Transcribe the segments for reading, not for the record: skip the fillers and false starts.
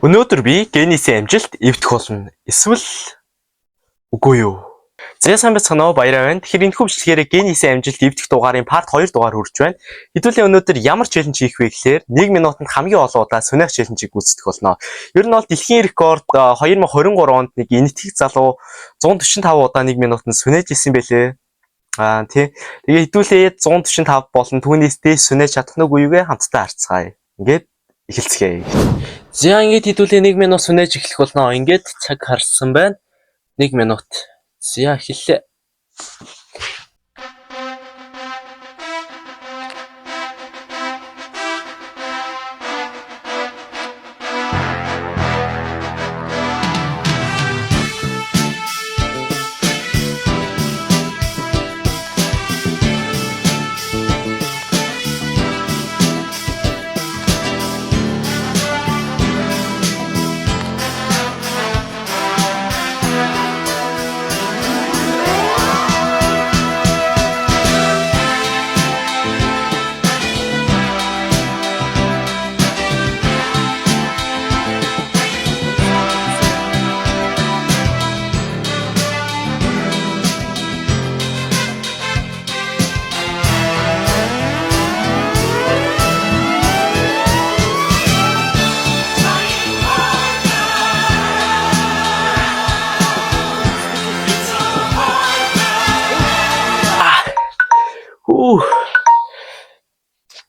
Өнөөдөр би генисийн амжилт эвдэх болно. Эсвэл үгүй юу? За сайн байцгаана уу, баяраа байна. Тэгэхээр энэ хөвчлэгээрээ генисийн амжилт эвдэх дугаарын part 2 дугаар хүрч байна. Хэдүүлээ өнөөдөр ямар челленж хийх вэ гэхээр 1 минутанд хамгийн олон удаа сүнэх челленжийг гүйцэтгэх болно. Ер нь бол дэлхийн рекорд 2023 онд нэг энэтхэг залуу 145 удаа 1 минутанд сүнэж исэн байлээ. Тэгээ хэдүүлээ 145 болон түүнээс дээш сүнэж чадах нь үгүй юу хамтдаа харцгаая. Ингээд эхэлцгээе. За ингээд хэдүүлээ 1 минут сүнэж эхлэх болно. Ингээд цаг харсан байна. 1 минут. За эхэллээ.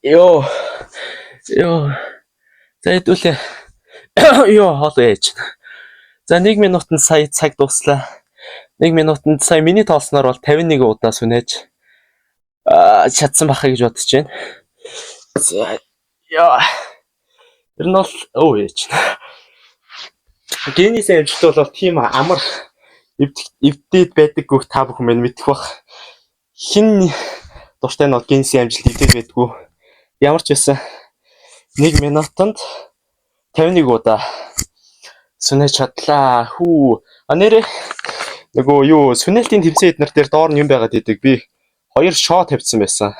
Йоо. За хэдүүлээ. Хоол ээж. За 1 минутанд сая цаг дуслаа. 1 минутанд сая миний тоолсноор бол 51 удаа сүнэж чадсан бахаа гэж бодож байна. За ер нь бол ээж. Генисийн амжилт бол тийм амар эвдээд байдаг гүх та бүхэн мань мэдэх бах. Хин дуртай нь бол генисийн амжилт эвдээд байдгүй. Ямар ч байсан 1 минутанд 51 удаа сүнэж чадлаа. Нэрээ нөгөө юу сүнэлтийн тэмцээн эднэр дээр доор нь юм байгаад идэг. Би 2 шот тавьсан байсан.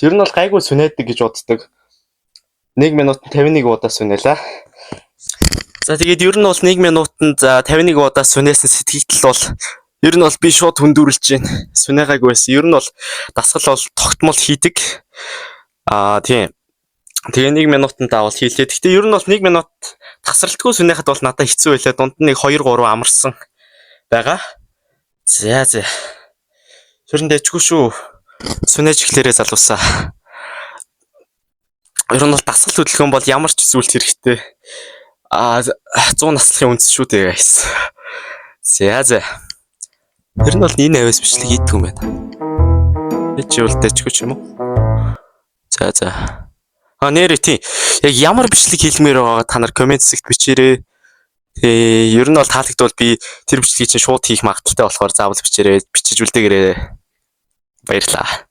Ер нь бол гайгүй сүнэдэг гэж боддог. 1 минутанд 51 удаа сүнэлээ. За тэгээд ер нь бол 1 минутанд 51 удаа сүнээсэн сэтгэгдэл бол ер нь бол би шууд хөндөрүүлж байна. Сүнээгаагүй байсан. Ер нь бол дасгал бол тогтмол хийдэг. Тийм. Тэгээ 1 минутанд давал хийлээ. Гэхдээ ер нь бол 1 минут тасралтгүй сүнэхэд бол надад хэцүү байлаа. Дунд нь нэг 2 3 амарсан байгаа. За. Ер нь дэжгүй шүү. Сүнэж эхлээрээ залуусаа. Ер нь бол дасгал хөдөлгөөн бол ямар ч зүйлс хэрэгтэй. 100 наслахын үндэс шүү дээ guys. За. Тэр нь бол энэ авиас бичлэг хийдэг юм байна. Чи бол дэжгүй ч юм уу? За. Нэрээ тийм. Яг ямар бичлэг хийлмээр байгаа та нар комент хэсэгт бичээрэй. Ер нь бол таалагдвал би тэр бичлэгийг чинь шууд хийх магадaltaй болохоор заавал бичээрэй. Бичиж үлдээгээрэй. Баярлалаа.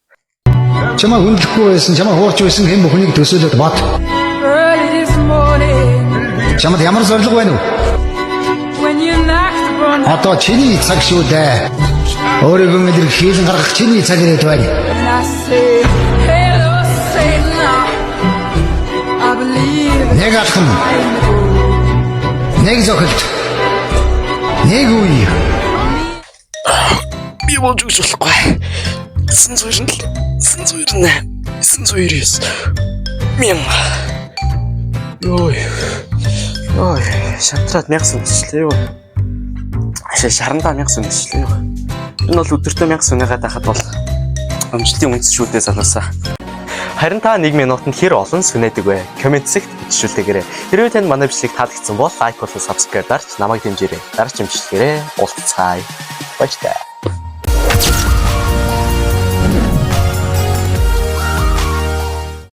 Чамаа хүндэхгүй байсан, чамаа хуурч байсан хэм бүхнийг төсөөлөд бат. Чамд ямар зорилго байна уу? Одоо чиний цаг шүү дээ. Өөрийгөө мэдрэх хийлэн гаргах чиний цаг ирээд байна. Нэг алхам. Нэг зохилт. Нэг үе. Би болж болохгүй. 997, 998, 999. Шантраад 1000 сүнэслээ юу? Шарандаа 1000 сүнэслээ юу? Энэ бол өдөртөө 1000 сүнэгээд байхад бол амжилтын үндэс шүү дээ залуусаа. Харин та 1 минутанд хэр олон сүнэдэг вэ? Комент хэсэгт бичүүлээгээрэй. Хэрвээ танд манай бичлэг таалагдсан бол лайк болон subscribe дарж намайг дэмжээрэй. Дараагийн бичлэгээрээ уулзцаая. Баярлалаа.